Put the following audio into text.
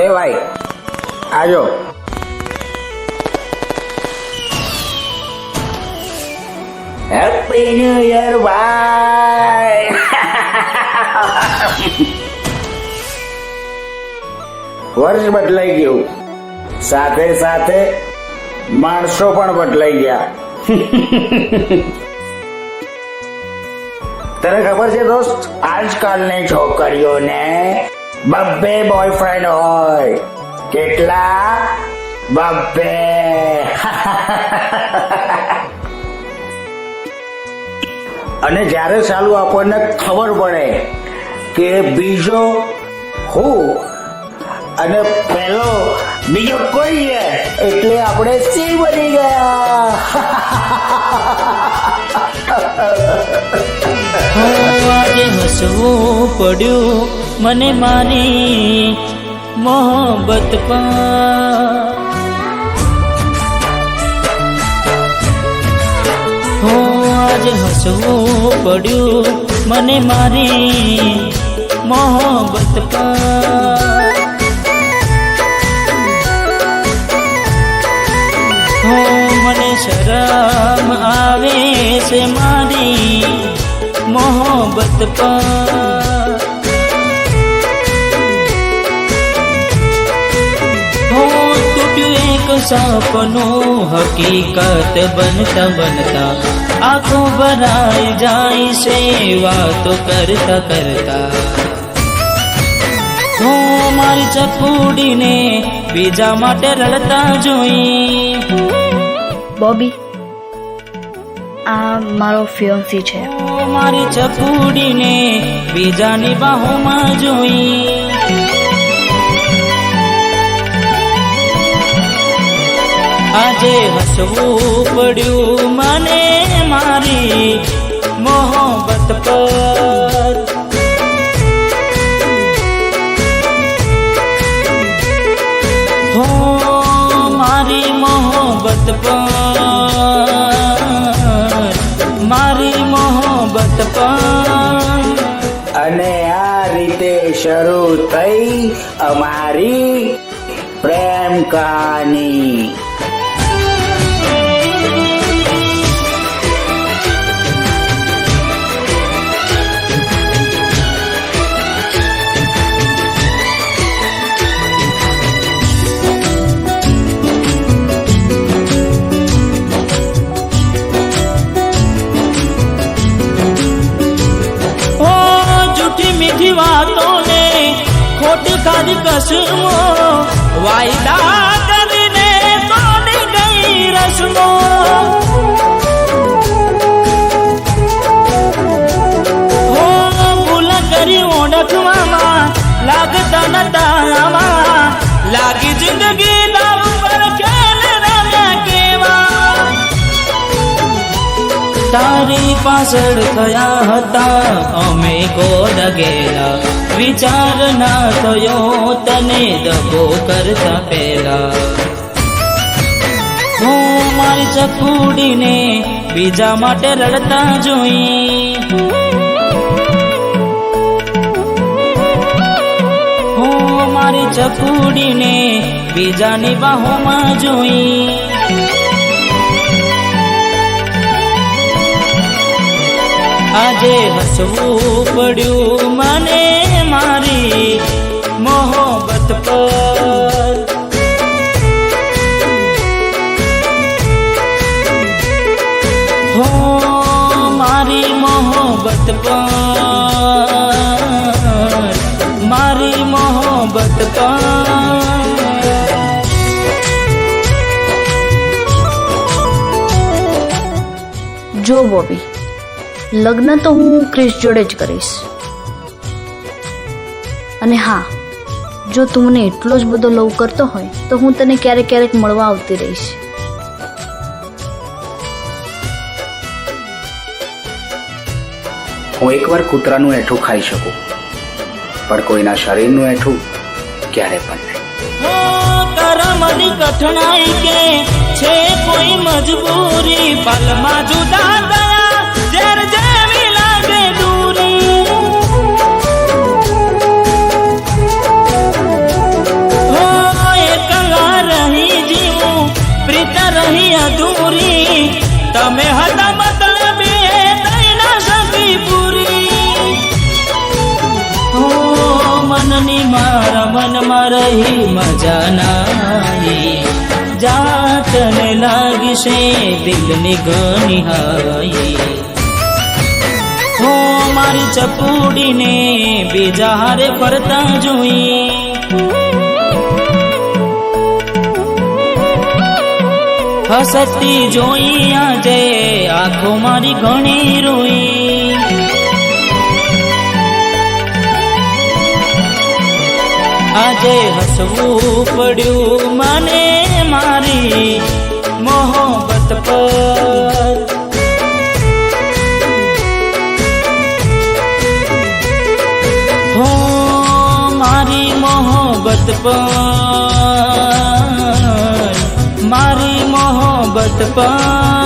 એ ભાઈ આજો. Happy new year ભાઈ. વર્ષ બદલાઈ ગયું, સાથે સાથે માણસો પણ બદલાઈ ગયા. તને ખબર છે દોસ્ત, આજકાલની છોકરીઓને બબ્બે બોયફ્રેન્ડ હોય. કેટલા? બબ્બે. અને જ્યારે ચાલુ આપણને ખબર પડે કે બીજો હું અને પેલો બીજો કોઈ છે, એટલે આપણે સી બની ગયા. આજે હસવું પડ્યું મને મારી મોહબ્બત પર. આજે હસવું પડ્યું મને મારી મોહબ્બત પર. મને શરમ આવે છે મારી મોહબ્બત પર. તૂટ્યું એક સપનું હકીકત બનતા બનતા આંખો ભરાઈ જાય છે વાતો કરતા કરતા. મારી ચકુડીને બીજા માટે રડતા જોઈ. બોબી, આ મારો ફિયોન્સી છે. મારી ચકુડીને બીજાની બાહોમાં જોઈ. આજે હસવું પડ્યું મને મારી મોહબ્બત પર. મારી મોહબ્બત પર, મારી મોહબ્બત પર. અને આ રીતે શરૂ થઈ અમારી પ્રેમ કહાની. વાતોને ખોટ ખાધી કસમો વાયદા કરીને તોડી ગઈ રસમો. ભૂલ કરી ઓળખવામાં લાગતા નતા આમાં. લાગી જિંદગી દારૂ પર ખેલ રમ્યા કેવા. તારી પાછળ થયા હતા અમે ગોળ ગેલા. વિચાર ના થયો તને દગો કરતા પહેલા. મારી ચકુડીને બીજા માટે રડતા જોઈ. મારી ચકુડીને બીજાની બાહોમાં જોઈ. આજે હસવું પડ્યું મને મારી મોહબ્બત પર. મારી મોહબ્બત પર, મારી મોહબ્બત પર. જો બોબી, લગ્ન તો હું ક્રિસ જોડે જ કરીશ. અને હા, જો તું મને એટલો જ બધો લવ કરતો હોય તો હું તને ક્યારેક ક્યારેક મળવા આવતી રહીશ. હું એકવાર કૂતરાનું એઠું ખાઈ શકું, પણ કોઈના શરીરનું એઠું ક્યારે પણ નહીં. કરમની કઠણાઈ કે છે કોઈ મજબૂરી. પલમાં જુદા થયા ઝેર જેવી લાગે દૂરી. તમે હતા મતલબી એ થઈ ના શકી પૂરી હો મનની મારા મનમાં રહી મજા નાઈ જાતને લાગી છે દિલની ઘણી હાઈ હો મારી ચપુડીને બીજા હારે ફરતા જોઈ હસતી જોઈ આજે આંખો મારી ઘણી રોઈ આજે હસવું પડ્યું મને મારી મોહબ્બત પર હો મારી મોહબ્બત પર મારી મોહબ્બત પર